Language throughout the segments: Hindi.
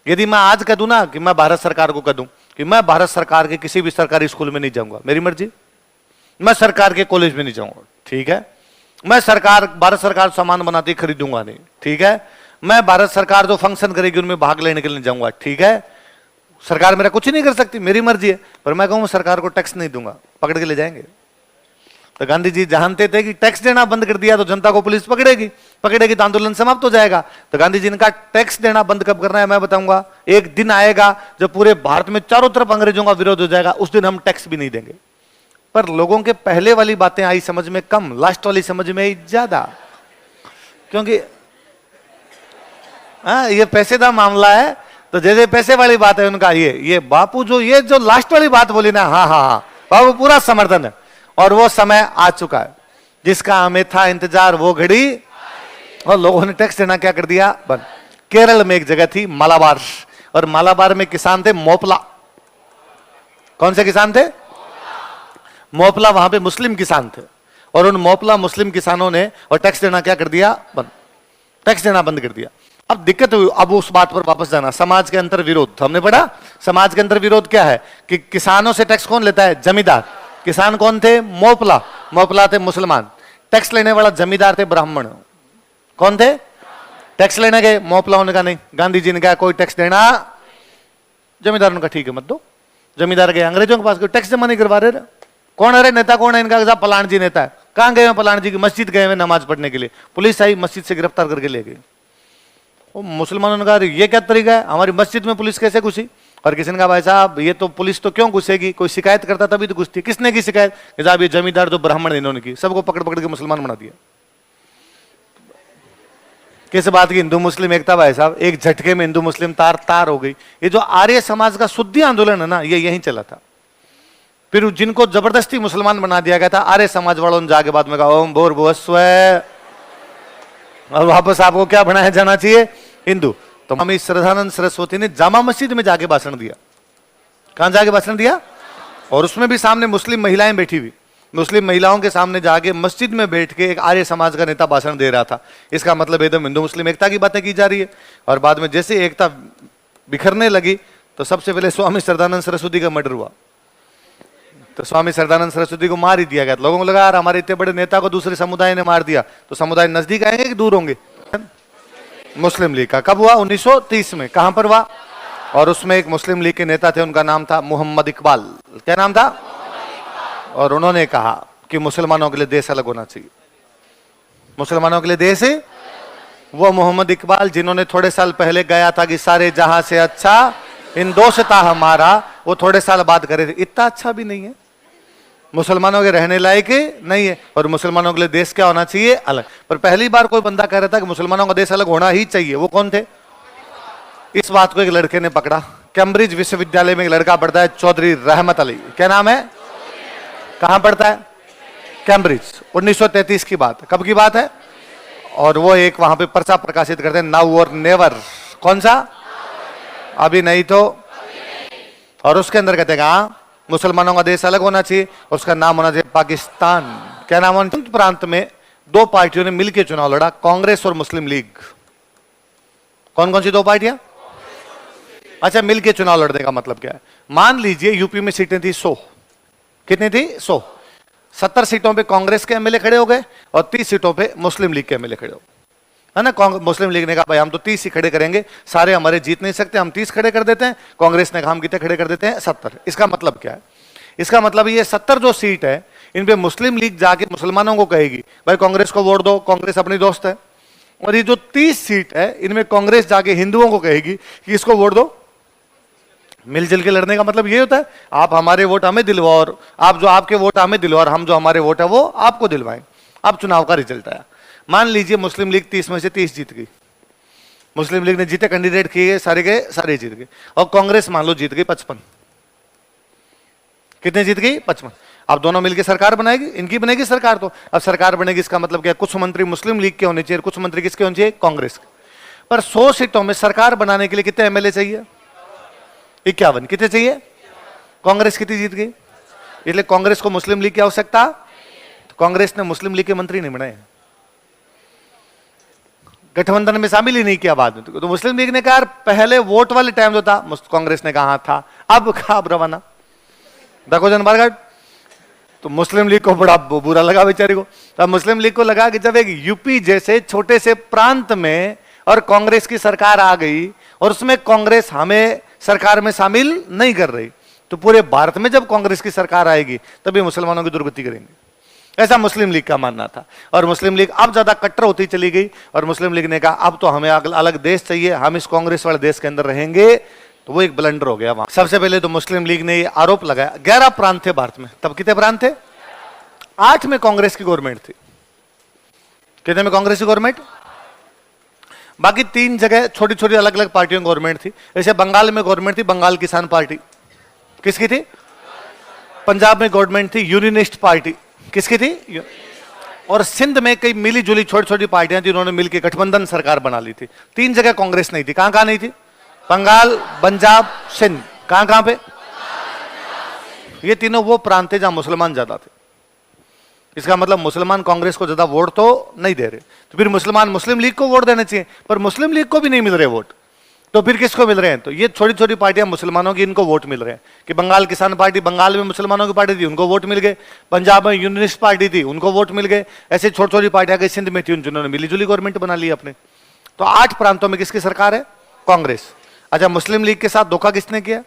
यदि मैं आज कह दूं ना कि मैं भारत सरकार को कह दूं कि मैं भारत सरकार के किसी भी सरकारी स्कूल में नहीं जाऊंगा, मेरी मर्जी, मैं सरकार के कॉलेज में नहीं जाऊंगा, ठीक है, मैं भारत सरकार सामान बनाती खरीदूंगा नहीं, ठीक है, मैं भारत सरकार जो फंक्शन करेगी उनमें भाग लेने के लिए जाऊंगा, ठीक है, सरकार मेरा कुछ नहीं कर सकती, मेरी मर्जी है, पर मैं कहूं सरकार को टैक्स नहीं दूंगा, पकड़ के ले जाएंगे। तो गांधी जी जानते थे कि टैक्स देना बंद कर दिया तो जनता को पुलिस पकड़ेगी तो आंदोलन समाप्त हो जाएगा। तो गांधी जी ने कहा टैक्स देना बंद कब करना है मैं बताऊंगा, एक दिन आएगा जब पूरे भारत में चारों तरफ अंग्रेजों का विरोध हो जाएगा, उस दिन हम टैक्स भी नहीं देंगे। पर लोगों के पहले वाली बातें आई समझ में कम, लास्ट वाली समझ में आई ज्यादा, क्योंकि ये पैसे का मामला है, तो जैसे पैसे वाली बात है उनका ये बापू ये जो लास्ट वाली बात बोली ना, हाँ हाँ हाँ बाबू पूरा समर्थन है। और वो समय आ चुका है जिसका हमें था इंतजार, वो घड़ी, और लोगों ने टैक्स देना क्या कर दिया बंद। केरल में एक जगह थी मालाबार, और मालाबार में किसान थे मोपला। कौन से किसान थे? मोपला, वहां पे मुस्लिम किसान थे, और उन मोपला मुस्लिम किसानों ने और टैक्स देना क्या कर दिया बंद, टैक्स देना बंद कर दिया। अब दिक्कत हुई, अब उस बात पर वापस जाना, समाज के अंतर विरोध, हमने पढ़ा समाज के अंतर विरोध क्या है कि किसानों से टैक्स कौन लेता है? जमींदार। किसान कौन थे? मोपला, मोपला थे मुसलमान। टैक्स लेने वाला जमींदार थे ब्राह्मण। कौन थे? टैक्स लेने गए, मोपलाओं ने कहा नहीं, गांधी जी ने कहा कोई टैक्स देना, जमींदार ने कहा ठीक है मत दो। जमींदार गए अंग्रेजों के पास, कोई टैक्स जमा नहीं करवा रहे। कौन है नेता, कौन है इनका? पलान जी नेता है। कहां गए? पलान जी की मस्जिद गए हुए नमाज पढ़ने के लिए, पुलिस आई मस्जिद से गिरफ्तार करके ले गई। मुसलमानों ने कहा ये क्या तरीका है, हमारी मस्जिद में पुलिस कैसे घुसी? और किसी ने कहा भाई साहब ये तो पुलिस तो क्यों घुसेगी, कोई शिकायत करता तभी तो घुसती। किसने की शिकायत? साहब ये जमींदार जो ब्राह्मण इन्होंने की, सबको पकड़ पकड़ के मुसलमान बना दिया। किस बात की हिंदू मुस्लिम एकता भाई साहब, एक झटके में हिंदू मुस्लिम तार तार हो गई। ये जो आर्य समाज का शुद्धि आंदोलन है ना, ये यहीं चला था। फिर जिनको जबरदस्ती मुसलमान बना दिया गया था, आर्य समाज वालों ने जाके बाद में कहा ओम भूर्भुवस्व, और वापस आपको क्या बनाया जाना चाहिए? हिंदू। तो स्वामी श्रद्धानंद सरस्वती ने जामा मस्जिद में जाके भाषण दिया। कहां जाके भाषण दिया? और उसमें भी सामने मुस्लिम महिलाएं बैठी हुई, मुस्लिम महिलाओं के सामने जाके मस्जिद में बैठ के एक आर्य समाज का नेता भाषण दे रहा था। इसका मतलब एकदम हिंदू मुस्लिम एकता की बातें की जा रही है। और बाद में जैसे एकता बिखरने लगी तो सबसे पहले स्वामी श्रद्धानंद सरस्वती का मर्डर हुआ। तो स्वामी श्रद्धानंद सरस्वती को मार ही दिया गया। लोगों को लगा यार हमारे इतने बड़े नेता को दूसरे समुदाय ने मार दिया, तो समुदाय नजदीक आएंगे कि दूर होंगे? मुस्लिम लीग का कब हुआ? 1930 में। कहां पर हुआ? और उसमें एक मुस्लिम लीग के नेता थे, उनका नाम था मोहम्मद इकबाल। क्या नाम था? और उन्होंने कहा कि मुसलमानों के लिए देश अलग होना चाहिए, मुसलमानों के लिए देश है। वो मोहम्मद इकबाल जिन्होंने थोड़े साल पहले गया था कि सारे जहां से अच्छा हिंदोस्तां हमारा, वो थोड़े साल बाद करे थे इतना अच्छा भी नहीं है, मुसलमानों के रहने लायक नहीं है, और मुसलमानों के लिए देश क्या होना चाहिए? अलग। पर पहली बार कोई बंदा कह रहा था कि मुसलमानों का देश अलग होना ही चाहिए। वो कौन थे? इस बात को एक लड़के ने पकड़ा। कैम्ब्रिज विश्वविद्यालय में एक लड़का पढ़ता है, चौधरी रहमत अली। क्या नाम है? कहां पढ़ता है? कैम्ब्रिज। 1933 की बात। कब की बात है? और वो एक वहां पे पर्चा प्रकाशित करते हैं, नाउ और नेवर। कौन सा? अभी नहीं तो। और उसके अंदर कहते हैं मुसलमानों का देश अलग होना चाहिए, उसका नाम होना चाहिए पाकिस्तान। क्या नाम होना? प्रांत में दो पार्टियों ने मिलकर चुनाव लड़ा, कांग्रेस और मुस्लिम लीग। कौन कौन सी दो पार्टियां? अच्छा, मिलकर चुनाव लड़ने का मतलब क्या है? मान लीजिए यूपी में सीटें थी 100। कितनी थी? 100। 70 सीटों पे कांग्रेस के एमएलए खड़े हो गए और 30 सीटों पे मुस्लिम लीग के एमएलए खड़े हो गए, है ना। मुस्लिम लीग ने कहा भाई हम तो 30 ही खड़े करेंगे, सारे हमारे जीत नहीं सकते, हम 30 खड़े कर देते हैं। कांग्रेस ने कहा हम कितने खड़े कर देते हैं? 70। इसका मतलब क्या है? इसका मतलब ये 70 जो सीट है इन पे मुस्लिम लीग जाके मुसलमानों को कहेगी भाई कांग्रेस को वोट दो, कांग्रेस अपनी दोस्त है। और ये जो 30 सीट है इनमें कांग्रेस जाके हिंदुओं को कहेगी कि इसको वोट दो। मिलजुल के लड़ने का मतलब ये होता है आप हमारे वोट हमें दिलवाओ, और आप जो आपके वोट हमें दिलवाओ, और हम जो हमारे वोट है वो आपको दिलवाएं। अब चुनाव का रिजल्ट आया। मान लीजिए मुस्लिम लीग 30 में से 30 जीत गई। मुस्लिम लीग ने जितने कैंडिडेट किए सारे के सारे जीत गए, और कांग्रेस मान लो जीत गई 55। कितने जीत गई? 55। अब दोनों मिलकर सरकार बनाएगी, इनकी बनेगी सरकार। तो अब सरकार बनेगी, इसका मतलब क्या? कुछ मंत्री मुस्लिम लीग के होने चाहिए, कुछ मंत्री किसके होने चाहिए? कांग्रेस के। पर 100 सीटों में सरकार बनाने के लिए कितने एमएलए चाहिए? 51। कितने चाहिए? कांग्रेस कितनी जीत गई? इसलिए कांग्रेस को मुस्लिम लीग की आवश्यकता, तो कांग्रेस ने मुस्लिम लीग के मंत्री नहीं बनाए। गठबंधन में शामिल ही नहीं किया बाद में। तो मुस्लिम लीग ने कहा यार पहले वोट वाले टाइम जो था, कांग्रेस ने कहा हाँ था, अब कहा अब रवाना देखो जनबारगढ़। तो मुस्लिम लीग को बड़ा बुरा लगा बेचारी को। तो मुस्लिम लीग को लगा कि जब एक यूपी जैसे छोटे से प्रांत में और कांग्रेस की सरकार आ गई और उसमें कांग्रेस हमें सरकार में शामिल नहीं कर रही, तो पूरे भारत में जब कांग्रेस की सरकार आएगी तभी मुसलमानों की दुर्गति करेंगे, ऐसा मुस्लिम लीग का मानना था। और मुस्लिम लीग अब ज्यादा कट्टर होती चली गई और मुस्लिम लीग ने कहा अब तो हमें अलग देश चाहिए, हम इस कांग्रेस वाले देश के अंदर रहेंगे। तो वो एक ब्लंडर हो गया वहां। सबसे पहले तो मुस्लिम लीग ने ये आरोप लगाया, 11 प्रांत थे भारत में, तब कितने प्रांत थे? 8 में कांग्रेस की गवर्नमेंट थी। कितने में कांग्रेस की गवर्नमेंट? बाकी 3 जगह छोटी छोटी अलग अलग पार्टियों की गवर्नमेंट थी। जैसे बंगाल में गवर्नमेंट थी बंगाल किसान पार्टी, किसकी थी? पंजाब में गवर्नमेंट थी यूनियनिस्ट पार्टी, किसकी थी? और सिंध में कई मिली जुली छोटी छोटी पार्टियां थी, उन्होंने मिलकर गठबंधन सरकार बना ली थी। 3 जगह कांग्रेस नहीं थी। कहां कहां नहीं थी? बंगाल, पंजाब, सिंध। कहां कहां पे? ये तीनों वो प्रांत थे जहां मुसलमान ज्यादा थे। इसका मतलब मुसलमान कांग्रेस को ज्यादा वोट तो नहीं दे रहे, तो फिर मुसलमान मुस्लिम लीग को वोट देने चाहिए, पर मुस्लिम लीग को भी नहीं मिल रहे वोट, तो फिर किसको मिल रहे हैं? तो ये छोटी छोटी पार्टियां मुसलमानों की, इनको वोट मिल रहे हैं। कि बंगाल किसान पार्टी, बंगाल में मुसलमानों की पार्टी थी, उनको वोट मिल गए। पंजाब में यूनियनिस्ट पार्टी थी, उनको वोट मिल गए। ऐसे छोटी छोटी पार्टियां गई सिंध में थी, जिन्होंने मिलीजुली गवर्नमेंट बना ली अपने। तो 8 प्रांतों में किसकी सरकार है? कांग्रेस। अच्छा, मुस्लिम लीग के साथ धोखा किसने किया?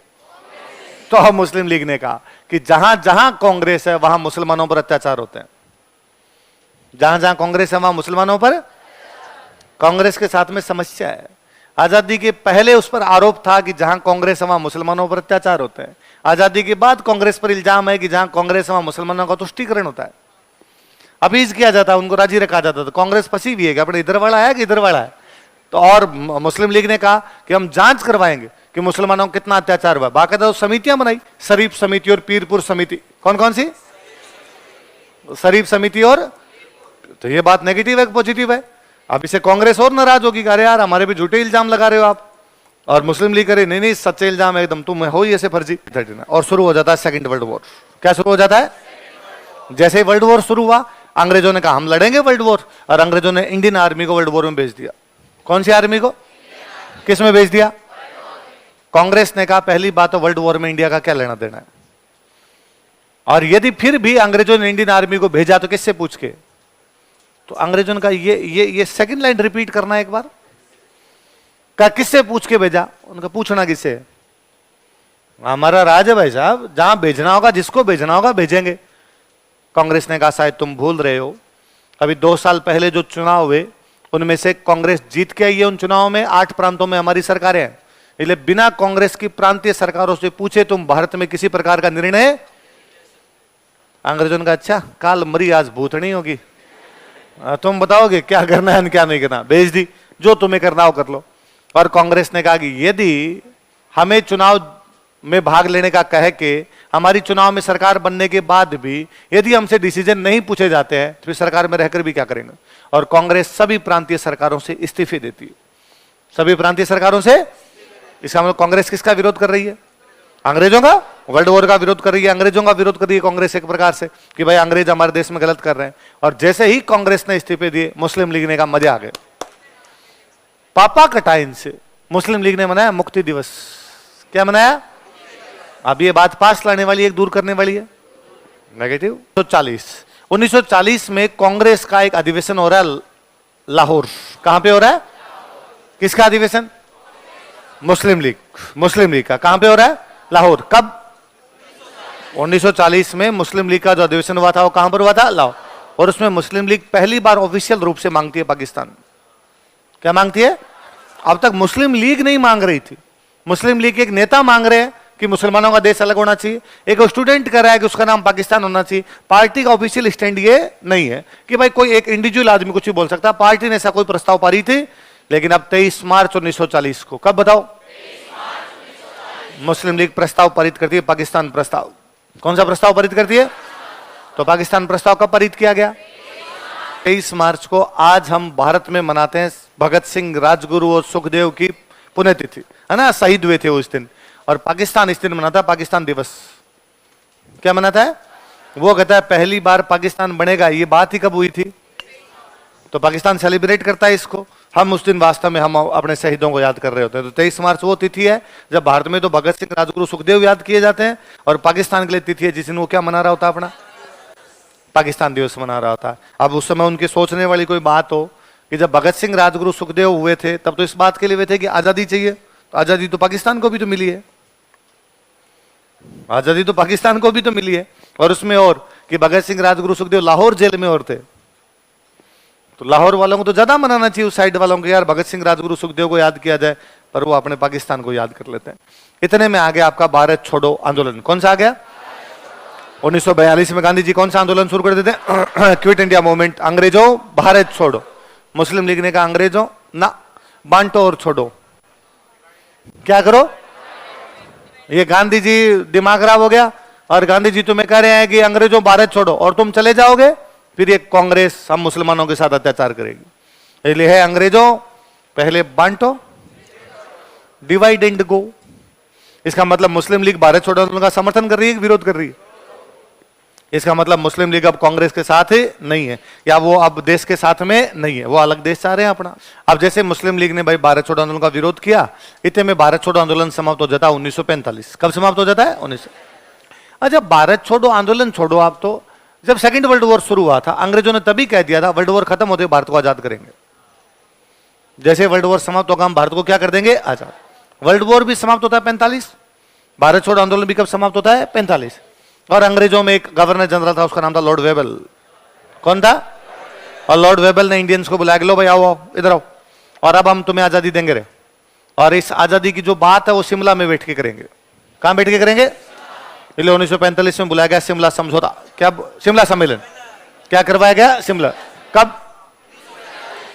तो हम मुस्लिम लीग ने कहा कि जहां जहां कांग्रेस है वहां मुसलमानों पर अत्याचार होते हैं। जहां जहां कांग्रेस है वहां मुसलमानों पर, कांग्रेस के साथ में समस्या है। आजादी के पहले उस पर आरोप था कि जहां कांग्रेस है वहां मुसलमानों पर अत्याचार होते हैं। आजादी के बाद कांग्रेस पर इल्जाम है कि जहां कांग्रेस है वहां मुसलमानों का तुष्टीकरण होता है, अपीज किया जाता है, उनको राजी रखा जाता था। कांग्रेस फंसी हुई है कि अपने इधर वाला है कि इधर वाला है। तो और मुस्लिम लीग ने कहा कि हम जांच करवाएंगे कि मुसलमानों को कितना अत्याचार हुआ। बाकायदा तो समितियां बनाई, शरीफ समिति और पीरपुर समिति। कौन कौन सी? शरीफ समिति और, तो ये बात नेगेटिव है कि पॉजिटिव है? अब इसे कांग्रेस और नाराज होगी, अरे यार हमारे भी झूठे इल्जाम लगा रहे हो आप। और मुस्लिम लीग करे नहीं नहीं सच्चे इल्जाम है एकदम, तुम हो ही ऐसे फर्जी। और शुरू हो जाता है सेकंड वर्ल्ड वॉर। क्या शुरू हो जाता है? जैसे ही वर्ल्ड वॉर शुरू हुआ, अंग्रेजों ने कहा हम लड़ेंगे वर्ल्ड वॉर, और अंग्रेजों ने इंडियन आर्मी को वर्ल्ड वॉर में भेज दिया। कौन सी आर्मी को? किस में भेज दिया? कांग्रेस ने कहा पहली बात तो वर्ल्ड वॉर में इंडिया का क्या लेना देना है, और यदि फिर भी अंग्रेजों ने इंडियन आर्मी को भेजा तो किससे पूछ के? तो अंग्रेजों ने कहा ये सेकंड लाइन रिपीट करना एक बार। कहा किससे पूछ के भेजा? उनका पूछना किससे? हमारा राज है भाई साहब, जहां भेजना होगा, जिसको भेजना होगा भेजेंगे। कांग्रेस ने कहा शायद तुम भूल रहे हो, अभी 2 साल पहले जो चुनाव हुए उनमें से कांग्रेस जीत के आई है। उन चुनावों में 8 प्रांतों में हमारी सरकारें हैं, इसलिए बिना कांग्रेस की प्रांतीय सरकारों से पूछे तुम भारत में किसी प्रकार का निर्णय। अंग्रेजों ने कहा अच्छा काल मरी आज भूतनी होगी, तुम बताओगे क्या करना है क्या नहीं करना, भेज दी, जो तुम्हें करना हो कर लो। और कांग्रेस ने कहा कि यदि हमें चुनाव में भाग लेने का कह के हमारी चुनाव में सरकार बनने के बाद भी यदि हमसे डिसीजन नहीं पूछे जाते हैं तो फिर सरकार में रहकर भी क्या करेंगे। और कांग्रेस सभी प्रांतीय सरकारों से इस्तीफे देती है, सभी प्रांतीय सरकारों से। इसका मतलब कांग्रेस किसका विरोध कर रही है? अंग्रेजों का, वर्ल्ड वॉर का विरोध कर रही है, अंग्रेजों का विरोध कर रही है कांग्रेस एक प्रकार से, कि भाई अंग्रेज हमारे देश में गलत कर रहे हैं। और जैसे ही कांग्रेस ने इस्तीफे दिए, मुस्लिम लीग ने कहा मजा आ गए, पापा कटा इनसे। मुस्लिम लीग ने मनाया मुक्ति दिवस। क्या मनाया? अब ये बात पास लाने वाली है, दूर करने वाली है नेगेटिव। 1940 में कांग्रेस का एक अधिवेशन हो रहा है लाहौर। कहां पे हो रहा है? किसका अधिवेशन? मुस्लिम लीग का। कहां पे हो रहा है? लाहौर। कब? 1940 में मुस्लिम लीग का जो अधिवेशन हुआ था वो कहां पर हुआ था? लाहौर। और उसमें मुस्लिम लीग पहली बार ऑफिशियल रूप से मांगती है पाकिस्तान। क्या मांगती है? अब तक मुस्लिम लीग नहीं मांग रही थी, मुस्लिम लीग के एक नेता मांग रहे हैं कि मुसलमानों का देश अलग होना चाहिए, एक स्टूडेंट कह रहा है कि उसका नाम पाकिस्तान होना चाहिए। पार्टी का ऑफिशियल स्टैंड ये नहीं है कि भाई कोई एक इंडिविजुअल आदमी कुछ भी बोल सकता। पार्टी ने ऐसा कोई प्रस्ताव पारी थी, लेकिन अब 23 मार्च 1940 को, कब बताओ? मुस्लिम लीग प्रस्ताव पारित करती है, पाकिस्तान प्रस्ताव। कौन सा प्रस्ताव पारित करती है? तो पाकिस्तान प्रस्ताव कब पारित किया गया? 23 मार्च को। आज हम भारत में मनाते हैं भगत सिंह, राजगुरु और सुखदेव की पुण्यतिथि, है ना, शहीद हुए थे उस दिन। और पाकिस्तान इस दिन मनाता है पाकिस्तान दिवस। क्या मनाता है? वो कहता है पहली बार पाकिस्तान बनेगा। ये बात ही कब हुई थी? तो पाकिस्तान सेलिब्रेट करता है इसको। हम उस दिन वास्तव में हम अपने शहीदों को याद कर रहे होते हैं। तो 23 मार्च वो तिथि है जब भारत में तो भगत सिंह, राजगुरु, सुखदेव याद किए जाते हैं, और पाकिस्तान के लिए तिथि है जिस दिन वो क्या मना रहा होता है, अपना पाकिस्तान दिवस मना रहा होता है। अब उस समय उनकी सोचने वाली कोई बात हो कि जब भगत सिंह, राजगुरु, सुखदेव हुए थे तब तो इस बात के लिए हुए थे कि आजादी चाहिए, तो आजादी तो पाकिस्तान को भी तो मिली है, आजादी तो पाकिस्तान को भी तो मिली है। और उसमें और कि भगत सिंह, राजगुरु, सुखदेव लाहौर जेल में और थे, तो लाहौर वालों को तो ज्यादा मनाना चाहिए, उस साइड वालों को, यार भगत सिंह, राजगुरु, सुखदेव को याद किया जाए, पर वो अपने पाकिस्तान को याद कर लेते हैं। इतने में आ गया आपका भारत छोड़ो आंदोलन। कौन सा आ गया? 1942 में गांधी जी कौन सा आंदोलन शुरू कर देते हैं? Quit India movement. अंग्रेजों भारत छोड़ो। मुस्लिम लीग ने कहा अंग्रेजों ना, बांटो और छोड़ो। क्या करो? ये गांधी जी दिमाग खराब हो गया, और गांधी जी तुम्हें कह रहे हैं कि अंग्रेजों भारत छोड़ो और तुम चले जाओगे, फिर ये कांग्रेस हम मुसलमानों के साथ अत्याचार करेगी। इसलिए है अंग्रेजों पहले बांटो, डिवाइड एंड गो। इसका मतलब मुस्लिम लीग भारत छोड़ो आंदोलन का समर्थन कर रही है कि विरोध कर रही है? इसका मतलब मुस्लिम लीग अब कांग्रेस के साथ ही नहीं है, या वो अब देश के साथ में नहीं है, वो अलग देश चाह रहे हैं अपना। अब जैसे मुस्लिम लीग ने भाई भारत छोड़ो आंदोलन का विरोध किया, इतने में भारत छोड़ो आंदोलन समाप्त हो जाता है 1945। कब समाप्त हो जाता है? 19। अच्छा, भारत छोड़ो आंदोलन छोड़ो आप, तो जब सेकंड वर्ल्ड वॉर शुरू हुआ था अंग्रेजों ने तभी कह दिया था वर्ल्ड वॉर खत्म होते भारत को आजाद करेंगे। जैसे वर्ल्ड वॉर समाप्त होगा हम भारत को क्या कर देंगे? आजाद। वर्ल्ड वॉर भी समाप्त होता है 45, भारत छोड़ो आंदोलन भी कब समाप्त होता है? 45। और अंग्रेजों में एक गवर्नर जनरल था, उसका नाम था लॉर्ड वेबल। कौन था? और लॉर्ड वेबल ने इंडियंस को बुलाया, लो भाई आओ आओ इधर आओ, और अब हम तुम्हें आजादी देंगे रे। और इस आजादी की जो बात है वो शिमला में बैठ के करेंगे। कहां बैठ के करेंगे? इसलिए 1945 में बुलाया गया शिमला समझौता। क्या? शिमला सम्मेलन। क्या करवाया गया? शिमला। कब?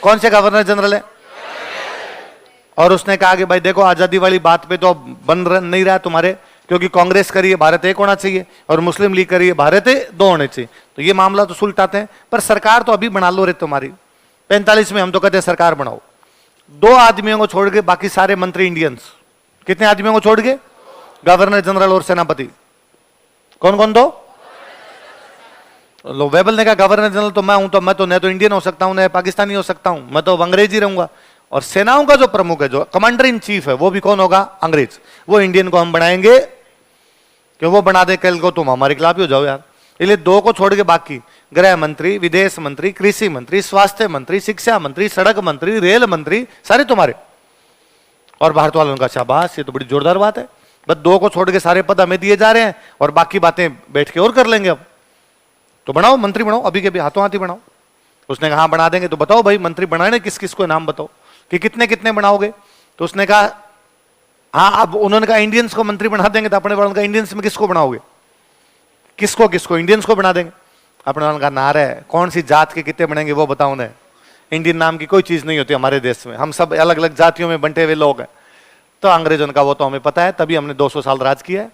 कौन से गवर्नर जनरल है? और उसने कहा कि भाई देखो आजादी वाली बात पे तो बन नहीं रहा तुम्हारे, क्योंकि कांग्रेस करिए भारत एक होना चाहिए और मुस्लिम लीग करिए भारत दो होने चाहिए, तो ये मामला तो सुलटाते हैं। पर सरकार तो अभी बना लो रे तुम्हारी। 45 में हम तो कहते हैं सरकार बनाओ। 2 आदमियों को छोड़ के बाकी सारे मंत्री इंडियंस। कितने आदमियों को छोड़ के? गवर्नर जनरल और सेनापति। कौन कौन? 2। लो, वेबल ने कहा गवर्नर जनरल तो मैं हूं, तो मैं तो न तो इंडियन हो सकता हूं न पाकिस्तानी हो सकता हूं, मैं तो अंग्रेजी रहूंगा। और सेनाओं का जो प्रमुख है, जो कमांडर इन चीफ है, वो भी कौन होगा? अंग्रेज। वो इंडियन को हम बनाएंगे कि वो बना दे कल को तुम हमारे खिलाफ ही हो जाओ यार। इसलिए 2 को छोड़ के बाकी गृह मंत्री, विदेश मंत्री, कृषि मंत्री, स्वास्थ्य मंत्री, शिक्षा मंत्री, सड़क मंत्री, रेल मंत्री सारे तुम्हारे। और भारत वालों का शाबाश, ये तो बड़ी जोरदार बात है। बस 2 को छोड़ के सारे पद हमें दिए जा रहे हैं और बाकी बातें बैठ के और कर लेंगे। अब तो बनाओ, मंत्री बनाओ, अभी के भी हाथों हाथ ही बनाओ। उसने कहा हाँ बना देंगे। तो बताओ भाई मंत्री बनाने किस किस को नाम बताओ कि कितने कितने बनाओगे? तो उसने कहा हाँ, अब उन्होंने कहा इंडियंस को मंत्री बना देंगे। तो अपने वालों का इंडियंस में किसको बनाओगे? किसको किसको? इंडियंस को बना देंगे। अपने वालों का नारा है कौन सी जात के कितने बनेंगे वो बताओ उन्हें। इंडियन नाम की कोई चीज नहीं होती हमारे देश में, हम सब अलग अलग जातियों में बंटे हुए लोग हैं। तो अंग्रेजों का वो तो हमें पता है, तभी हमने 200 साल राज किया है,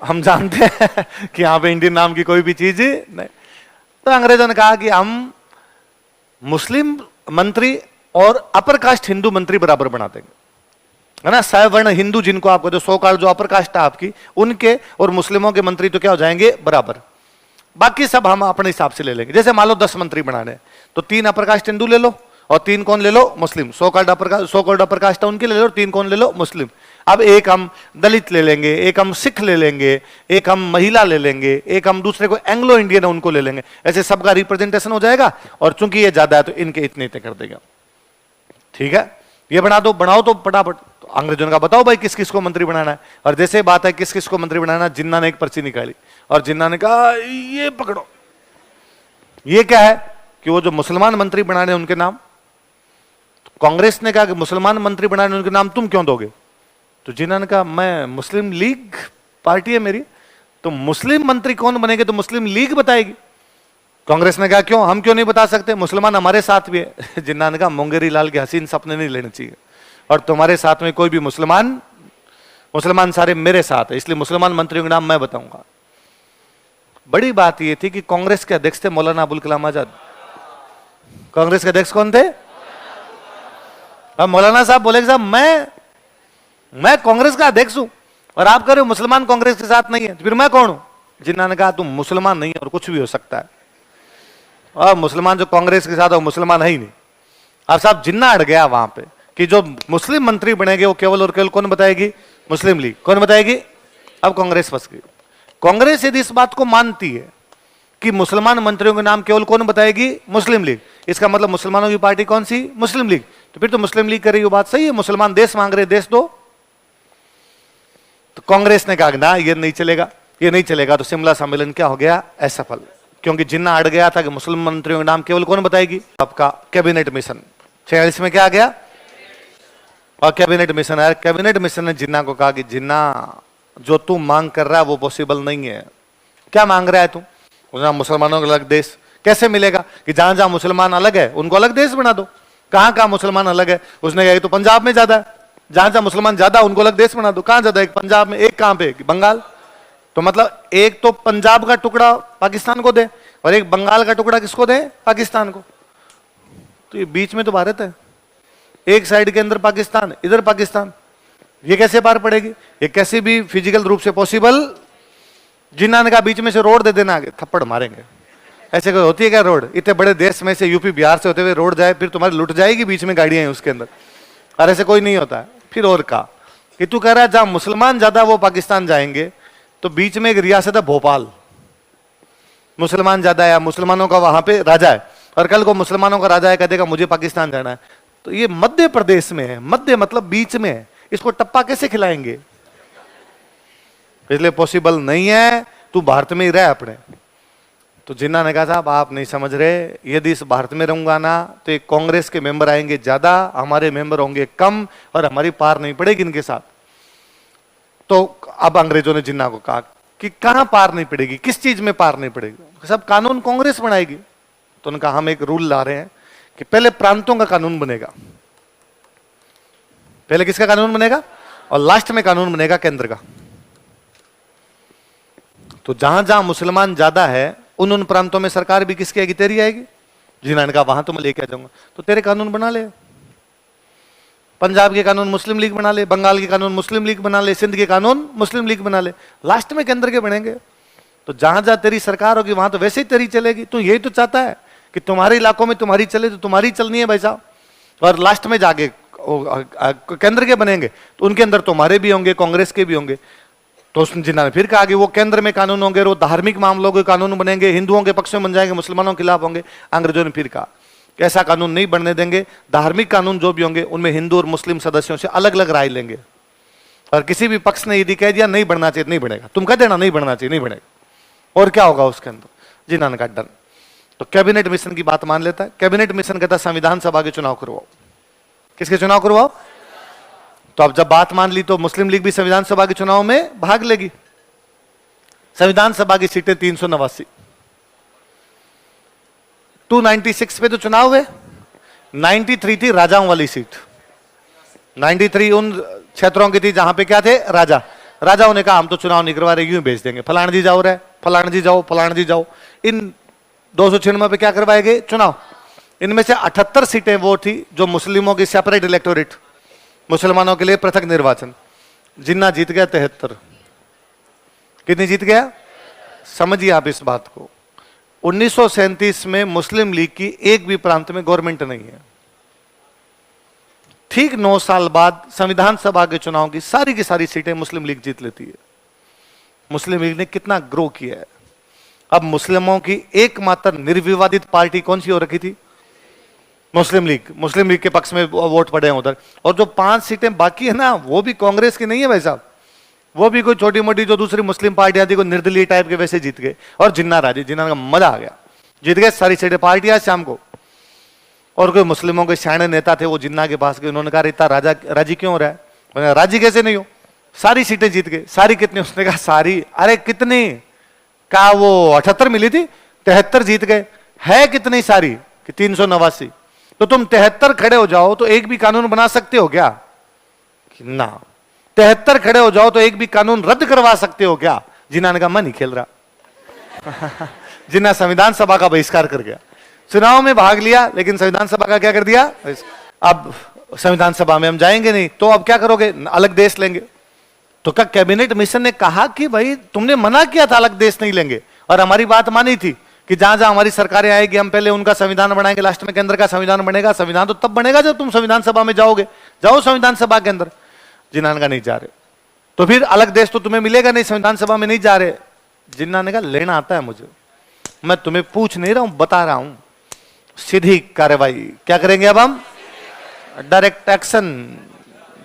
हम जानते हैं कि यहाँ पे इंडियन नाम की कोई भी चीज नहीं। तो अंग्रेजों ने कहा कि हम मुस्लिम मंत्री और अपर कास्ट हिंदू मंत्री बराबर बना देंगे, है ना। सवर्ण हिंदू जिनको आपको जो 100 कास्ट जो अपर कास्ट है आपकी, उनके और मुस्लिमों के मंत्री तो क्या हो जाएंगे? बराबर। बाकी सब हम अपने हिसाब से ले लेंगे। जैसे मान लो 10 मंत्री बनाने, तो 3 अपर कास्ट हिंदू ले लो और 3 कौन ले लो? मुस्लिम। 100 अपर कास्ट उनके ले लो और 3 कौन ले लो? मुस्लिम। अब एक हम दलित ले लेंगे, एक हम सिख ले लेंगे, एक हम महिला ले लेंगे, एक हम दूसरे को एंग्लो इंडियन है उनको ले लेंगे। ऐसे सबका रिप्रेजेंटेशन हो जाएगा और चूंकि ये ज्यादा है तो इनके इतने इतने कर देगा। ठीक है, ये बना दो, बनाओ तो फटाफट। तो अंग्रेजों का बताओ भाई किस किस को मंत्री बनाना है। और जैसे बात है किस किस को मंत्री बनाना, जिन्ना ने एक पर्ची निकाली और जिन्ना ने कहा ये पकड़ो। ये क्या है कि वो जो मुसलमान मंत्री बनाने उनके नाम, तो कांग्रेस ने कहा कि मुसलमान मंत्री बनाने उनके नाम तुम क्यों दोगे? तो जिन्ना ने कहा मैं मुस्लिम लीग पार्टी है मेरी, तो मुस्लिम मंत्री कौन बनेंगे? तो मुस्लिम लीग बताएगी। कांग्रेस ने कहा क्यों, हम क्यों नहीं बता सकते, मुसलमान हमारे साथ भी है। जिन्ना ने कहा मुंगेरी लाल के हसीन सपने नहीं लेने चाहिए, और तुम्हारे साथ में कोई भी मुसलमान सारे मेरे साथ है, इसलिए मुसलमान मंत्रियों के नाम मैं बताऊंगा। बड़ी बात यह थी कि कांग्रेस के अध्यक्ष थे मौलाना अबुल कलाम आजाद। कांग्रेस के अध्यक्ष कौन थे? अब मौलाना साहब बोले साहब मैं कांग्रेस का अध्यक्ष हूं और आप कह रहे हो मुसलमान कांग्रेस के साथ नहीं है, तो फिर मैं कौन हूं? जिन्ना ने कहा तुम मुसलमान नहीं है और कुछ भी हो सकता है, और मुसलमान जो कांग्रेस के साथ है वो मुसलमान है ही नहीं। अब साहब जिन्ना अड़ गया वहां पे कि जो मुस्लिम मंत्री बनेंगे वो केवल और केवल कौन बताएगी? मुस्लिम लीग। कौन बताएगी? अब कांग्रेस फंस गई। कांग्रेस यदि इस बात को मानती है कि मुसलमान मंत्रियों के नाम केवल कौन बताएगी? मुस्लिम लीग, इसका मतलब मुसलमानों की पार्टी कौन सी? मुस्लिम लीग। तो फिर तो मुस्लिम लीग कर रही हो बात सही है, मुसलमान देश मांग रहे, देश दो। तो कांग्रेस ने कहा ना ये नहीं चलेगा, ये नहीं चलेगा। तो शिमला सम्मेलन क्या हो गया? असफल, क्योंकि जिन्ना अड़ गया था कि मुस्लिम मंत्रियों के नाम केवल कौन बताएगी? आपका कैबिनेट मिशन 46 में क्या आ गया? और कैबिनेट मिशन आया। कैबिनेट मिशन ने जिन्ना को कहा कि जिन्ना जो तू मांग कर रहा है वो पॉसिबल नहीं है। क्या मांग रहा है तू? मुसलमानों का अलग देश कैसे मिलेगा? कि जहां जहां मुसलमान अलग है उनको अलग देश बना दो। कहां कहां मुसलमान अलग है? उसने कहा तो पंजाब में ज्यादा है, जहां जहां मुसलमान ज्यादा उनको अलग देश बना दो। कहां ज्यादा? एक पंजाब में, एक कहां पे? बंगाल। तो मतलब एक तो पंजाब का टुकड़ा पाकिस्तान को दे और एक बंगाल का टुकड़ा किसको दे? पाकिस्तान को। तो ये बीच में तो भारत है, एक साइड के अंदर पाकिस्तान, इधर पाकिस्तान। ये कैसे पार पड़ेगी? ये कैसे भी फिजिकल रूप से पॉसिबल? जिन्ना ने कहा बीच में से रोड दे देना, आगे थप्पड़ मारेंगे। ऐसे कोई होती है क्या रोड? इतने बड़े देश में से यूपी बिहार से होते हुए रोड जाए, फिर तुम्हारी लुट जाएगी, बीच में गाड़ियां हैं उसके अंदर। और ऐसे कोई नहीं होता है। फिर और कहा कि तू कह रहा है जहां मुसलमान ज्यादा वो पाकिस्तान जाएंगे, तो बीच में एक रियासत है भोपाल, मुसलमान ज्यादा है, मुसलमानों का वहां पे राजा है, और कल को मुसलमानों का राजा है कह देगा मुझे पाकिस्तान जाना है। तो ये मध्य प्रदेश में है, मध्य मतलब बीच में है, इसको टप्पा कैसे खिलाएंगे? इसलिए पॉसिबल नहीं है, तू भारत में ही रह अपने। तो जिन्ना ने कहा साहब आप नहीं समझ रहे, यदि इस भारत में रहूंगा ना तो एक कांग्रेस के मेंबर आएंगे ज्यादा, हमारे मेंबर होंगे कम, और हमारी पार नहीं पड़ेगी इनके साथ। तो अब अंग्रेजों ने जिन्ना को कहा कि कहां पार नहीं पड़ेगी, किस चीज में पार नहीं पड़ेगी? सब कानून कांग्रेस बनाएगी। तो उन्होंने कहा हम एक रूल ला रहे हैं कि पहले प्रांतों का कानून बनेगा, पहले किसका कानून बनेगा, और लास्ट में कानून बनेगा केंद्र का। तो जहां जहां मुसलमान ज्यादा है उन प्रांतों में सरकार भी किसकी आएगी? तेरी आएगी। जिन्होंने कहा वहां तो मैं लेके आ जाऊंगा। तो तेरे कानून बना ले, पंजाब के कानून मुस्लिम लीग बना ले, बंगाल के कानून मुस्लिम लीग बना ले, सिंध के कानून मुस्लिम लीग बना ले, लास्ट में केंद्र के बनेंगे। तो जहां जहां तेरी सरकार होगी वहां तो वैसे ही तेरी चलेगी। तू यही तो चाहता है कि तुम्हारे इलाकों में तुम्हारी चले, तो तुम्हारी चलनी है भाई साहब, और लास्ट में जाके केंद्र के बनेंगे तो उनके अंदर तुम्हारे भी होंगे, कांग्रेस के भी होंगे। तो जिन्ना ने फिर कहा कि वो केंद्र में कानून होंगे, वो धार्मिक मामलों के कानून बनेंगे, हिंदुओं के पक्ष में बन जाएंगे, मुसलमानों के खिलाफ होंगे। अंग्रेजों ने फिर कहा कि ऐसा कानून नहीं बनने देंगे, धार्मिक कानून जो भी होंगे उनमें हिंदू और मुस्लिम सदस्यों से अलग अलग राय लेंगे, और किसी भी पक्ष ने यदि कह दिया नहीं बढ़ना चाहिए, नहीं बढ़ेगा, तुम कह देना नहीं बढ़ना चाहिए, नहीं बढ़ेगा। और क्या होगा उसके अंदर? जिन्ना ने कहा डन। तो कैबिनेट मिशन की बात मान लेता है। कैबिनेट मिशन कहता है संविधान सभा के चुनाव करवाओ। किसके चुनाव करवाओ? तो अब जब बात मान ली तो मुस्लिम लीग भी संविधान सभा के चुनाव में भाग लेगी। संविधान सभा की सीटें 389, 296 पे तो चुनाव हुए, 93 थी राजाओं वाली सीट, 93 उन क्षेत्रों की थी जहां पे क्या थे? राजा। राजाओं ने कहा हम तो चुनाव नहीं करवा रहे, यूं भेज देंगे, फलाना जी जाओ रहे, फलाना जी जाओ, फलाना जी जाओ। इन 296 पे क्या करवाएंगे? चुनाव। इनमें से 78 सीटें वो थी जो मुस्लिमों की सेपरेट इलेक्टोरेट, मुसलमानों के लिए पृथक निर्वाचन। जिन्ना जीत गया 73। कितनी जीत गया? समझिए आप इस बात को, 1937 में मुस्लिम लीग की एक भी प्रांत में गवर्नमेंट नहीं है। ठीक 9 साल बाद संविधान सभा के चुनाव की सारी सीटें मुस्लिम लीग जीत लेती है। मुस्लिम लीग ने कितना ग्रो किया है। अब मुस्लिमों की एकमात्र निर्विवादित पार्टी कौन सी हो रखी थी? मुस्लिम लीग। मुस्लिम लीग के पक्ष में वोट पड़े हैं उधर। और जो 5 सीटें बाकी है ना, वो भी कांग्रेस की नहीं है भाई साहब, वो भी कोई छोटी मोटी जो दूसरी मुस्लिम पार्टियां थी, कोई निर्दलीय टाइप के, वैसे जीत गए। और जिन्ना राजी, जिन्ना का मजा आ गया, जीत गए सारी सीटें पार्टियां शाम को। और कोई मुस्लिमों के सियाने नेता थे, वो जिन्ना के पास गए, उन्होंने कहा इतना राजी क्यों हो रहा है? राजी कैसे नहीं हो, सारी सीटें जीत गए। सारी कितनी? उसने कहा सारी। अरे कितनी? कहा वो 78 मिली थी, 73 जीत गए। है कितनी सारी? कि 389। तो तुम 73 खड़े हो जाओ तो एक भी कानून बना सकते हो क्या? ना। 73 खड़े हो जाओ तो एक भी कानून रद्द करवा सकते हो क्या? जिन्ना ने कहा मैं नहीं खेल रहा। जिन्ना संविधान सभा का बहिष्कार कर गया। चुनाव में भाग लिया लेकिन संविधान सभा का क्या कर दिया? अब संविधान सभा में हम जाएंगे नहीं, तो अब क्या करोगे? अलग देश लेंगे। तो क्या कैबिनेट मिशन ने कहा कि भाई तुमने मना किया था अलग देश नहीं लेंगे, और हमारी बात मानी थी कि जहां जहां हमारी सरकारें आएगी हम पहले उनका संविधान बनाएंगे, लास्ट में केंद्र का संविधान बनेगा। संविधान तो तब बनेगा जब तुम संविधान सभा में जाओगे, जाओ संविधान सभा के अंदर। जिन्ना ने कहा नहीं जा रहे, तो फिर अलग देश तो तुम्हें मिलेगा नहीं, संविधान सभा में नहीं जा रहे। जिन्ना ने कहा लेना आता है मुझे, मैं तुम्हें पूछ नहीं रहा हूं, बता रहा हूं, सीधी कार्रवाई। क्या करेंगे अब हम? Direct action.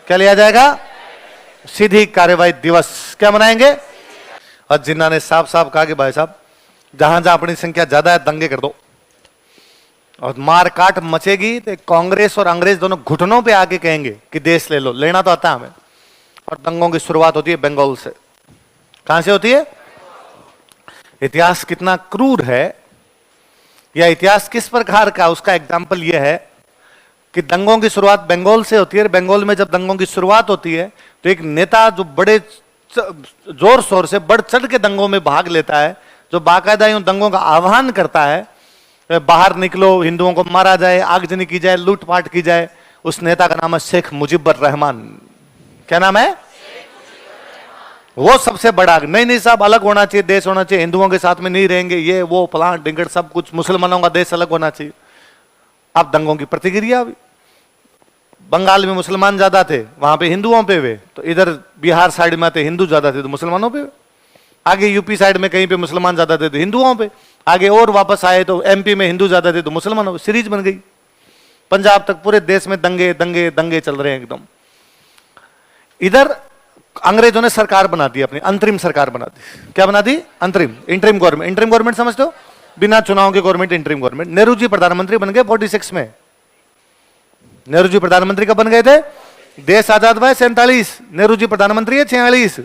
क्या लिया जाएगा? सीधी कार्रवाई दिवस। क्या मनाएंगे? और जिन्ना ने साफ साफ कहा कि भाई साहब जहां जहां अपनी संख्या ज्यादा है दंगे कर दो, और मार काट मचेगी तो कांग्रेस और अंग्रेज दोनों घुटनों पे आके कहेंगे कि देश ले लो, लेना तो आता है हमें। और दंगों की शुरुआत होती है बंगाल से। कहां से होती है? इतिहास कितना क्रूर है, या इतिहास किस प्रकार का, उसका एग्जाम्पल यह है कि दंगों की शुरुआत बंगाल से होती है। बंगाल में जब दंगों की शुरुआत होती है तो एक नेता जो बड़े जोर शोर से बढ़ चढ़ के दंगों में भाग लेता है, जो बाकायदा यूं दंगों का आह्वान करता है, बाहर निकलो, हिंदुओं को मारा जाए, आगजनी की जाए, लूटपाट की जाए, उस नेता का नाम है शेख मुजीबुर रहमान। क्या नाम है? वो सबसे बड़ा। नहीं साहब अलग होना चाहिए, देश होना चाहिए, हिंदुओं के साथ में नहीं रहेंगे, ये वो फलां ढिंगड़ सब कुछ, मुसलमानों का देश अलग होना चाहिए। अब दंगों की प्रतिक्रिया हुई। बंगाल में मुसलमान ज्यादा थे, वहां पे हिंदुओं पे हुए, तो इधर बिहार साइड में थे हिंदू ज्यादा थे तो मुसलमानों पे हुए। आगे यूपी साइड में कहीं पे मुसलमान ज्यादा थे तो हिंदुओं पे, आगे और वापस आए तो एमपी में हिंदू ज्यादा थे तो मुसलमानों पे। सीरीज बन गई। पंजाब तक पूरे देश में दंगे दंगे दंगे चल रहे हैं एकदम। इधर अंग्रेजों ने सरकार बना दी, अपनी अंतरिम सरकार बना दी। क्या बना दी? अंतरिम, इंटरिम गवर्नमेंट। इंटरिम गवर्नमेंट समझते हो? बिना चुनाव के government, interim government. Nehru ji प्रधानमंत्री बन गए 46 में। नेहरू जी प्रधानमंत्री कब बन गए थे? देश आजाद हुआ 47, नेहरू जी प्रधानमंत्री है 46।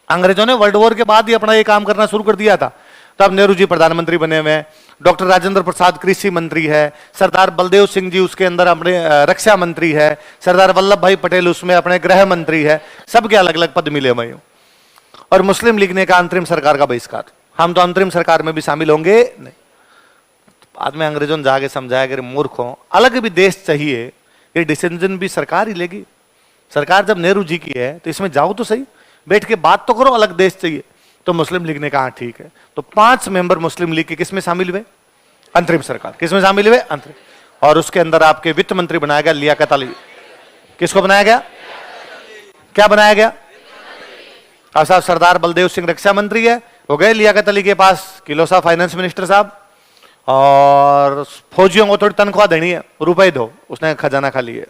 अंग्रेजों ने वर्ल्ड वॉर के बाद ही अपना ये काम करना शुरू कर दिया था, तब नेहरू जी प्रधानमंत्री बने हुए हैं। डॉक्टर राजेंद्र प्रसाद कृषि मंत्री है, सरदार बलदेव सिंह जी उसके अंदर अपने रक्षा मंत्री है, सरदार वल्लभ भाई पटेल उसमें अपने गृह मंत्री है, सबके अलग अलग पद मिले हुए। और मुस्लिम लीग ने कहा अंतरिम सरकार का बहिष्कार, हम तो अंतरिम सरकार में भी शामिल होंगे नहीं। बाद में अंग्रेजों ने जाके समझाया कि मूर्खों, अलग भी देश चाहिए, ये डिसीजन भी सरकार ही लेगी। सरकार जब नेहरू जी की है तो इसमें जाओ तो सही, बैठ के बात तो करो, अलग देश चाहिए। तो मुस्लिम लीग ने कहा ठीक है। तो 5 मेंबर मुस्लिम लीग के किसमें शामिल हुए? अंतरिम सरकार। किसमें शामिल हुए? अंतरिम। और उसके अंदर आपके वित्त मंत्री बनाया गया लियाकत अली। किसको बनाया गया? क्या बनाया गया? अब साहब सरदार बलदेव सिंह रक्षा मंत्री है, हो गए लियाकत अली के पास किलो साहब फाइनेंस मिनिस्टर साहब, और फौजियों को थोड़ी तनख्वाह देनी है, रुपए दो, उसने खजाना खा लिए।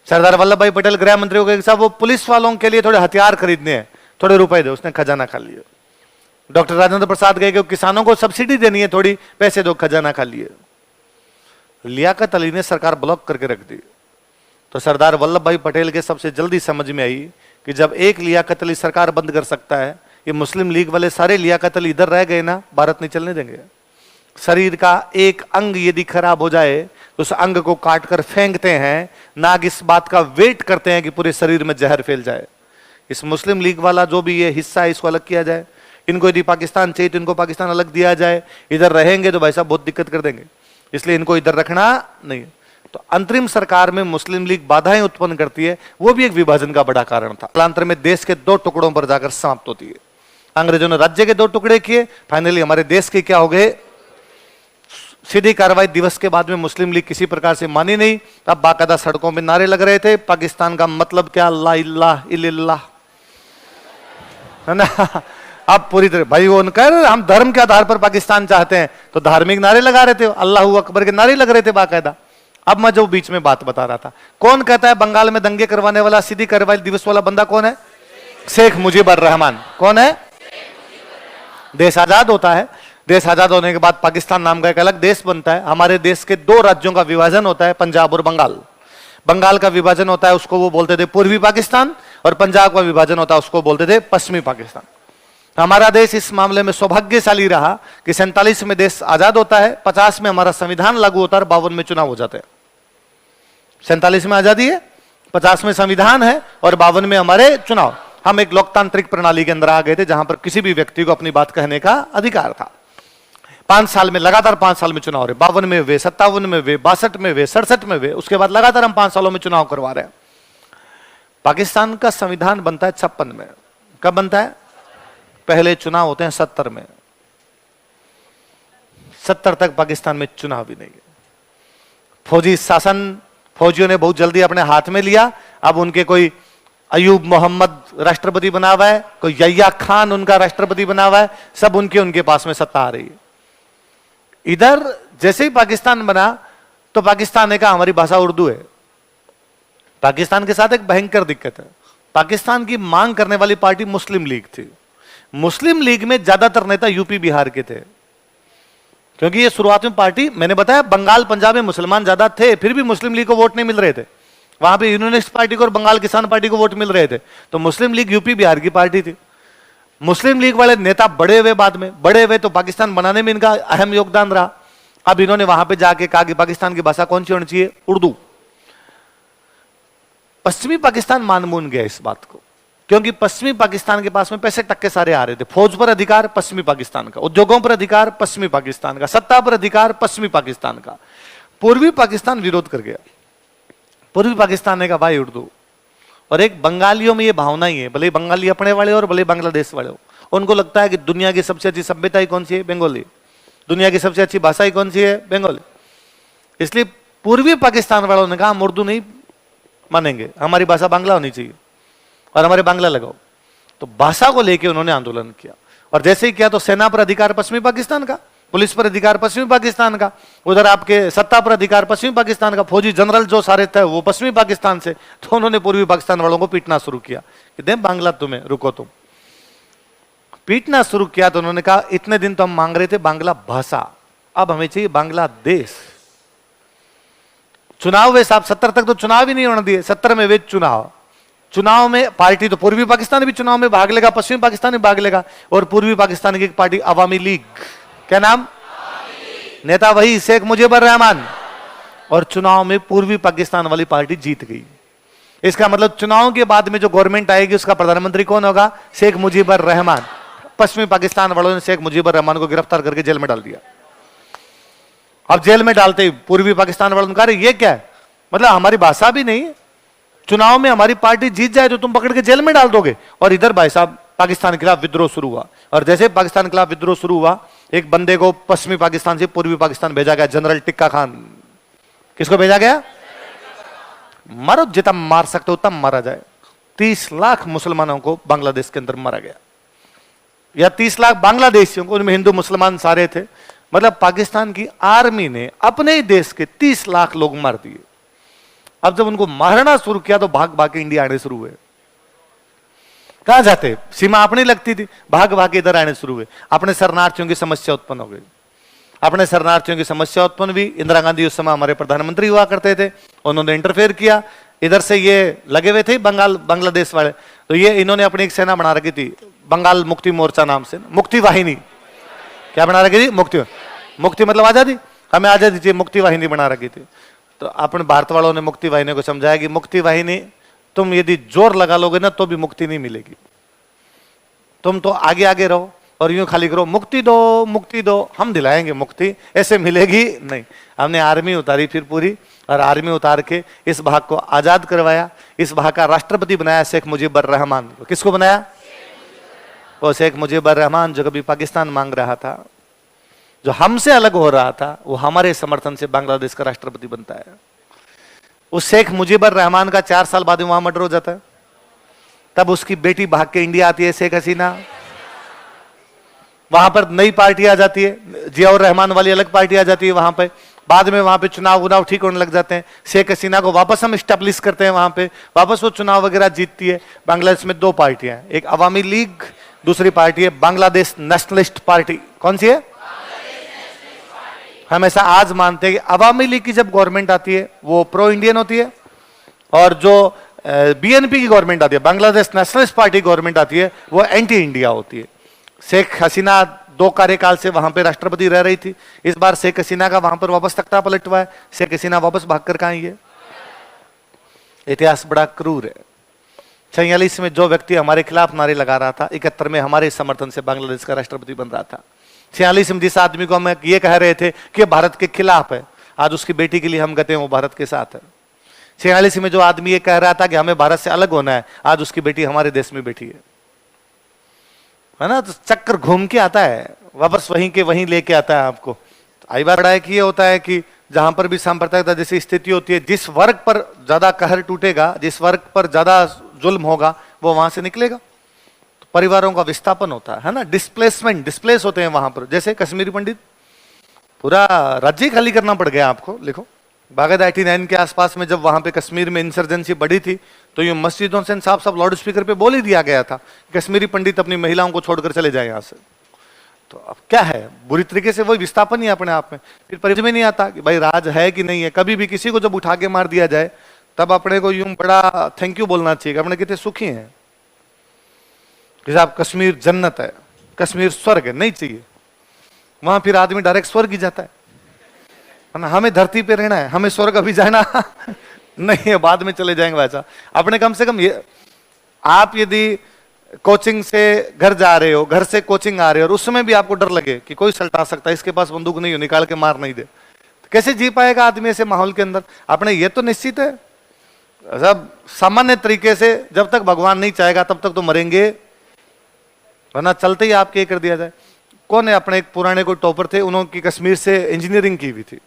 सरदार वल्लभ भाई पटेल गृह मंत्री हो गए, साहब वो पुलिस वालों के लिए थोड़े हथियार खरीदने हैं, थोड़े रुपए दो, उसने खजाना खा लिए। डॉक्टर राजेंद्र प्रसाद गए कि किसानों को सब्सिडी देनी है, थोड़ी पैसे दो, खजाना खा लिए। लियाकत अली ने सरकार ब्लॉक करके रख दी। तो सरदार वल्लभ भाई पटेल के सबसे जल्दी समझ में आई कि जब एक लियाकत अली सरकार बंद कर सकता है, ये मुस्लिम लीग वाले सारे लियाकत अली इधर रह गए ना, भारत नहीं चलने देंगे। शरीर का एक अंग यदि खराब हो जाए तो उस अंग को काट कर फेंकते हैं, नाग इस बात का वेट करते हैं कि पूरे शरीर में जहर फैल जाए। इस मुस्लिम लीग वाला जो भी ये हिस्सा है इसको अलग किया जाए, इनको यदि पाकिस्तान चाहिए तो इनको पाकिस्तान अलग दिया जाए, इधर रहेंगे तो भाई साहब बहुत दिक्कत कर देंगे, इसलिए इनको इधर रखना नहीं। तो अंतरिम सरकार में मुस्लिम लीग बाधाएं उत्पन्न करती है, वो भी एक विभाजन का बड़ा कारण था। कालांतर में देश के 2 टुकड़ों पर जाकर समाप्त होती है। अंग्रेजों ने राज्य के 2 टुकड़े किए, फाइनली हमारे देश के क्या हो गए? सीधी कार्रवाई दिवस के बाद में मुस्लिम लीग किसी प्रकार से मानी नहीं। तब बाकायदा सड़कों में नारे लग रहे थे, पाकिस्तान का मतलब क्या? ला इलाहा इल्लल्लाह, है ना। अब पूरी तरह भाई वो उनकर हम धर्म के आधार पर पाकिस्तान चाहते हैं, तो धार्मिक नारे लगा रहे थे, अल्लाह अकबर के नारे लग रहे थे बाकायदा। अब मैं जो बीच में बात बता रहा था, कौन कहता है बंगाल में दंगे करवाने वाला सीधी कार्रवाई दिवस वाला बंदा कौन है? शेख मुजीबुर रहमान। कौन है? देश आजाद होता है, देश आजाद होने के बाद पाकिस्तान नाम का एक अलग देश बनता है। हमारे देश के 2 राज्यों का विभाजन होता है, पंजाब और बंगाल। बंगाल का विभाजन होता है, उसको वो बोलते थे पूर्वी पाकिस्तान, और पंजाब का विभाजन होता है, उसको बोलते थे पश्चिमी पाकिस्तान। हमारा देश इस मामले में सौभाग्यशाली रहा कि 47 में देश आजाद होता है, 50 में हमारा संविधान लागू होता है, 52 में चुनाव हो जाते हैं। 47 में आजादी है, 50 में संविधान है, और 52 में हमारे चुनाव। हम एक लोकतांत्रिक प्रणाली के अंदर आ गए थे जहां पर किसी भी व्यक्ति को अपनी बात कहने का अधिकार था। 5 साल में लगातार 5 साल में चुनाव हो रहे, 52 में हुए, 57 में हुए, 62 में हुए, 67 में हुए, उसके बाद लगातार हम 5 सालों में चुनाव करवा रहे हैं। पाकिस्तान का संविधान बनता है 56 में। कब बनता है? पहले चुनाव होते हैं 70 में। 70 तक पाकिस्तान में चुनाव भी नहीं है। फौजी शासन फौजियों ने बहुत जल्दी अपने हाथ में लिया। अब उनके कोई अयूब मोहम्मद राष्ट्रपति बना हुआ है, कोई यह्या खान उनका राष्ट्रपति बना हुआ है, सब उनके पास में सत्ता आ रही है। इधर जैसे ही पाकिस्तान बना तो पाकिस्तान ने कहा हमारी भाषा उर्दू है। पाकिस्तान के साथ एक भयंकर दिक्कत है, पाकिस्तान की मांग करने वाली पार्टी मुस्लिम लीग थी। मुस्लिम लीग में ज्यादातर नेता यूपी बिहार के थे, क्योंकि ये शुरुआत में पार्टी, मैंने बताया बंगाल पंजाब में मुसलमान ज्यादा थे, फिर भी मुस्लिम लीग को वोट नहीं मिल रहे थे। वहां पे यूनियनिस्ट पार्टी को और बंगाल किसान पार्टी को वोट मिल रहे थे, तो मुस्लिम लीग यूपी बिहार की पार्टी थी। मुस्लिम लीग वाले नेता बड़े हुए, बाद में बड़े हुए, तो पाकिस्तान बनाने में इनका अहम योगदान रहा। अब इन्होंने वहां पे जाके कहा कि पाकिस्तान की भाषा कौन सी होनी चाहिए, उर्दू। पश्चिमी पाकिस्तान मान मून गया इस बात को, क्योंकि पश्चिमी पाकिस्तान के पास में पैसे टक्के सारे आ रहे थे। फौज पर अधिकार पश्चिमी पाकिस्तान का, उद्योगों पर अधिकार पश्चिमी पाकिस्तान का, सत्ता पर अधिकार पश्चिमी पाकिस्तान का। पूर्वी पाकिस्तान विरोध कर गया। पूर्वी पाकिस्तान ने कहा भाई उर्दू। और एक बंगालियों में ये भावना ही है, भले बंगाली अपने वाले और भले बांग्लादेश वाले हो, उनको लगता है कि दुनिया की सबसे अच्छी सभ्यता ही कौन सी है, बंगाली। दुनिया की सबसे अच्छी भाषा ही कौन सी है, बंगाली। इसलिए पूर्वी पाकिस्तान वालों ने कहा हम उर्दू नहीं मानेंगे, हमारी भाषा बांग्ला होनी चाहिए और हमारे बांग्ला लगाओ। तो भाषा को लेकर उन्होंने आंदोलन किया, और जैसे ही किया तो सेना पर अधिकार पश्चिमी पाकिस्तान का, पुलिस पर अधिकार पश्चिमी पाकिस्तान का, उधर आपके सत्ता पर अधिकार पश्चिमी पाकिस्तान का, फौजी जनरल जो सारे थे वो पश्चिमी पाकिस्तान से। तो उन्होंने पूर्वी पाकिस्तान वालों को पीटना शुरू किया कि दे बांग्ला तुम्हें, रुको तुम। पीटना शुरू किया तो उन्होंने कहा इतने दिन तो हम मांग रहे थे बांग्ला भाषा, अब हमें चाहिए बांग्लादेश। चुनाव वे साहब 70 तक तो चुनाव ही नहीं होने दिए, 70 में वे चुनाव में पार्टी तो पूर्वी पाकिस्तान भी चुनाव में भाग लेगा, पश्चिमी पाकिस्तान भी भाग लेगा। और पूर्वी पाकिस्तान की एक पार्टी अवामी लीग, क्या नाम, नेता वही शेख मुजीबुर रहमान, और चुनाव में पूर्वी पाकिस्तान वाली पार्टी जीत गई। इसका मतलब चुनाव के बाद में जो गवर्नमेंट आएगी उसका प्रधानमंत्री कौन होगा, शेख मुजीबुर रहमान। पश्चिमी पाकिस्तान वालों ने शेख मुजीबुर रहमान को गिरफ्तार करके जेल में डाल दिया। अब जेल में डालते ही पूर्वी पाकिस्तान वालों ने कहा ये क्या है, मतलब हमारी भाषा भी नहीं, चुनाव में हमारी पार्टी जीत जाए तो तुम पकड़ के जेल में डाल दोगे। और इधर भाई साहब पाकिस्तान के खिलाफ विद्रोह शुरू हुआ, और जैसे पाकिस्तान के खिलाफ विद्रोह शुरू हुआ, एक बंदे को पश्चिमी पाकिस्तान से पूर्वी पाकिस्तान भेजा गया, जनरल टिक्का खान। किसको भेजा गया, मारो जितना मार सकते हो तब मारा जाए। 30 लाख मुसलमानों को बांग्लादेश के अंदर मारा गया, या 30 लाख बांग्लादेशियों को, उनमें हिंदू मुसलमान सारे थे। मतलब पाकिस्तान की आर्मी ने अपने ही देश के 30 लाख लोग मार दिए। अब जब उनको मारना शुरू किया तो भाग भाग के इंडिया आने शुरू हुए। कहां जाते, सीमा अपनी लगती थी, भाग भाग के इधर आने शुरू हुए। अपने शरणार्थियों की समस्या उत्पन्न हो गई। अपने शरणार्थियों की समस्या उत्पन्न हुई। इंदिरा गांधी उस समय हमारे प्रधानमंत्री हुआ करते थे, उन्होंने इंटरफेयर किया। इधर से ये लगे हुए थे बांग्लादेश वाले, तो ये इन्होंने अपनी एक सेना बना रखी थी, बंगाल मुक्ति मोर्चा नाम से, मुक्ति वाहिनी। क्या बना रखी थी, मुक्ति मतलब आजादी, हमें आजादी चाहिए, मुक्ति वाहिनी बना रखी थी। तो अपने भारत वालों ने मुक्ति वाहिनी को समझाया कि मुक्ति वाहिनी तुम यदि जोर लगा लोगे ना तो भी मुक्ति नहीं मिलेगी, तुम तो आगे आगे रहो और यूं खाली करो मुक्ति दो, हम दिलाएंगे मुक्ति, ऐसे मिलेगी नहीं। हमने आर्मी उतारी फिर पूरी, और आर्मी उतार के इस भाग को आजाद करवाया। इस भाग का राष्ट्रपति बनाया शेख मुजीबुर रहमान को। किसको बनाया, वो शेख मुजीबुर रहमान जो कभी पाकिस्तान मांग रहा था, जो हमसे अलग हो रहा था, वो हमारे समर्थन से बांग्लादेश का राष्ट्रपति बनता है। उस शेख मुजीबुर रहमान का 4 साल बाद वहां मर्डर हो जाता है। तब उसकी बेटी भाग के इंडिया आती है, शेख हसीना। वहां पर नई पार्टी आ जाती है, जियाउर रहमान वाली अलग पार्टी आ जाती है वहां पे। बाद में वहां पे चुनाव ठीक होने लग जाते हैं। शेख हसीना को वापस हम स्टैब्लिश करते हैं वहां पे, वापस वो चुनाव वगैरह जीतती है। बांग्लादेश में 2 पार्टियां हैं, एक अवामी लीग, दूसरी पार्टी है बांग्लादेश नेशनलिस्ट पार्टी। कौन सी है, हम ऐसा आज मानते हैं कि अवामी लीग की जब गवर्नमेंट आती है वो प्रो इंडियन होती है, और जो बीएनपी की गवर्नमेंट आती है, बांग्लादेश नेशनलिस्ट पार्टी गवर्नमेंट आती है, वो एंटी इंडिया होती है। शेख हसीना 2 कार्यकाल से वहां पे राष्ट्रपति रह रही थी। इस बार शेख हसीना का वहां पर वापस तख्ता पलट हुआ है। शेख हसीना वापस भागकर कहां आई है, इतिहास बड़ा क्रूर है। 46 में जो व्यक्ति हमारे खिलाफ नारे लगा रहा था, 71 में हमारे समर्थन से बांग्लादेश का राष्ट्रपति बन रहा था। 46 में जिस आदमी को हम ये कह रहे थे कि भारत के खिलाफ है, आज उसकी बेटी के लिए हम कहते हैं वो भारत के साथ है। 46 में जो आदमी ये कह रहा था कि हमें भारत से अलग होना है, आज उसकी बेटी हमारे देश में बैठी है ना। तो चक्कर घूम के आता है, वापस वहीं के वहीं लेके आता है आपको। आई बार बड़ा है कि ये होता है कि जहां पर भी सांप्रदायिकता जैसी स्थिति होती है, जिस वर्ग पर ज्यादा कहर टूटेगा, जिस वर्ग पर ज्यादा जुल्म होगा, वो वहां से निकलेगा। तो परिवारों का विस्थापन होता है ना, डिस्प्लेसमेंट, डिस्प्लेस होते हैं वहां पर। जैसे कश्मीरी पंडित, पूरा राज्य खाली करना पड़ गया आपको। लिखो, बाकायदा 89 के आसपास में जब वहां पे कश्मीर में इंसर्जेंसी बढ़ी थी, तो ये मस्जिदों से साफ साफ लाउड स्पीकर पे बोल ही दिया गया था, कश्मीरी पंडित अपनी महिलाओं को छोड़कर चले जाए यहां से। तो अब क्या है, बुरी तरीके से वही विस्थापन ही अपने आप में। फिर परिचय में नहीं आता कि भाई राज है कि नहीं है। कभी भी किसी को जब उठा के मार दिया जाए, तब अपने को यूं बड़ा थैंक यू बोलना चाहिए, अपने कितने सुखी हैं। जैसे आप कश्मीर जन्नत है, कश्मीर स्वर्ग है, नहीं चाहिए। वहां फिर आदमी डायरेक्ट स्वर्ग ही जाता है ना। हमें धरती पे रहना है, हमें स्वर्ग अभी जाना नहीं है, बाद में चले जाएंगे। वैसा अपने कम से कम ये, आप यदि कोचिंग से घर जा रहे हो, घर से कोचिंग आ रहे हो, और उस समय भी आपको डर लगे कि कोई सल्टा सकता है, इसके पास बंदूक नहीं हो, निकाल के मार नहीं दे, तो कैसे जी पाएगा आदमी ऐसे माहौल के अंदर? अपने ये तो निश्चित है, सब सामान्य तरीके से जब तक भगवान नहीं चाहेगा तब तक तो मरेंगे, वरना चलते ही आपके ये कर दिया जाए। कौन है, अपने एक पुराने कोई टॉपर थे, उन्होंने कश्मीर से इंजीनियरिंग की हुई थी,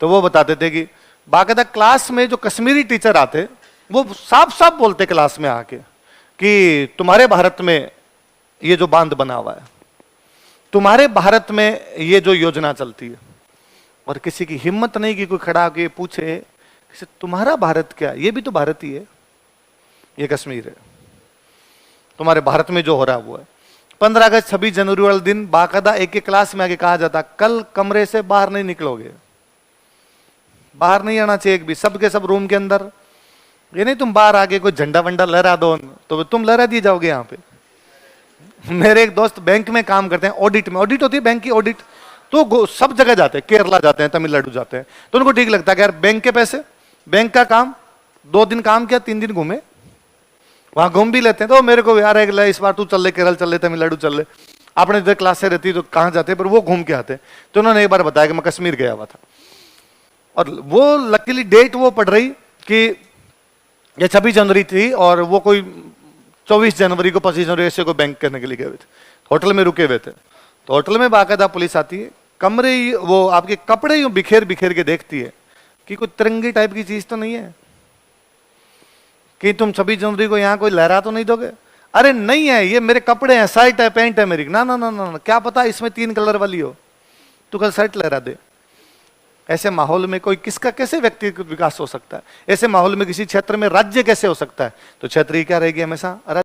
तो वो बताते थे कि बाकायदा क्लास में जो कश्मीरी टीचर आते, वो साफ साफ बोलते क्लास में आके कि तुम्हारे भारत में ये जो बांध बना हुआ है, तुम्हारे भारत में ये जो योजना चलती है, और किसी की हिम्मत नहीं कि कोई खड़ा होकर पूछे तुम्हारा भारत क्या, ये भी तो भारत ही है, ये कश्मीर है, तुम्हारे भारत में जो हो रहा है वो है। 15 अगस्त 26 जनवरी वाले दिन बाकायदा एक एक क्लास में आके कहा जाता, कल कमरे से बाहर नहीं निकलोगे, बाहर नहीं आना चाहिए भी, सबके सब रूम के अंदर। ये नहीं तुम बाहर आके कोई झंडा वंडा लहरा दो तो तुम लहरा दिए जाओगे यहाँ पे। मेरे एक दोस्त बैंक में काम करते हैं, ऑडिट में, ऑडिट होती है बैंक की ऑडिट, तो सब जगह जाते हैं, केरला जाते हैं, तमिलनाडु जाते हैं, तो उनको ठीक लगता है कि यार बैंक के पैसे, बैंक का काम, 2 दिन काम किया, 3 दिन घूमे, वहां घूम भी लेते हैं। तो मेरे को यार इस बार तू चल ले, केरल चल ले, तमिलनाडु चल ले, आपने इधर क्लास से रहती तो कहाँ जाते, पर वो घूम के आते। तो उन्होंने एक बार बताया कि मैं कश्मीर गया हुआ था, और वो लकीली डेट वो पड़ रही कि ये 26 जनवरी थी, और वो कोई 24 जनवरी को 25 जनवरी ऐसे को बैंक करने के लिए गए हुए थे, होटल में रुके हुए थे। तो होटल में बाकायदा पुलिस आती है, कमरे वो आपके कपड़े यूं बिखेर बिखेर के देखती है कि कोई तिरंगी टाइप की चीज तो नहीं है, कि तुम 26 जनवरी को यहाँ कोई लहरा तो नहीं दोगे। अरे नहीं है, ये मेरे कपड़े हैं, शर्ट है, पैंट है मेरी। ना ना ना ना, क्या पता इसमें 3 कलर वाली हो, तू कल शर्ट लहरा दे। ऐसे माहौल में कोई किसका कैसे व्यक्तिगत विकास हो सकता है? ऐसे माहौल में किसी क्षेत्र में राज्य कैसे हो सकता है? तो क्षेत्र ही क्या रहेगी हमेशा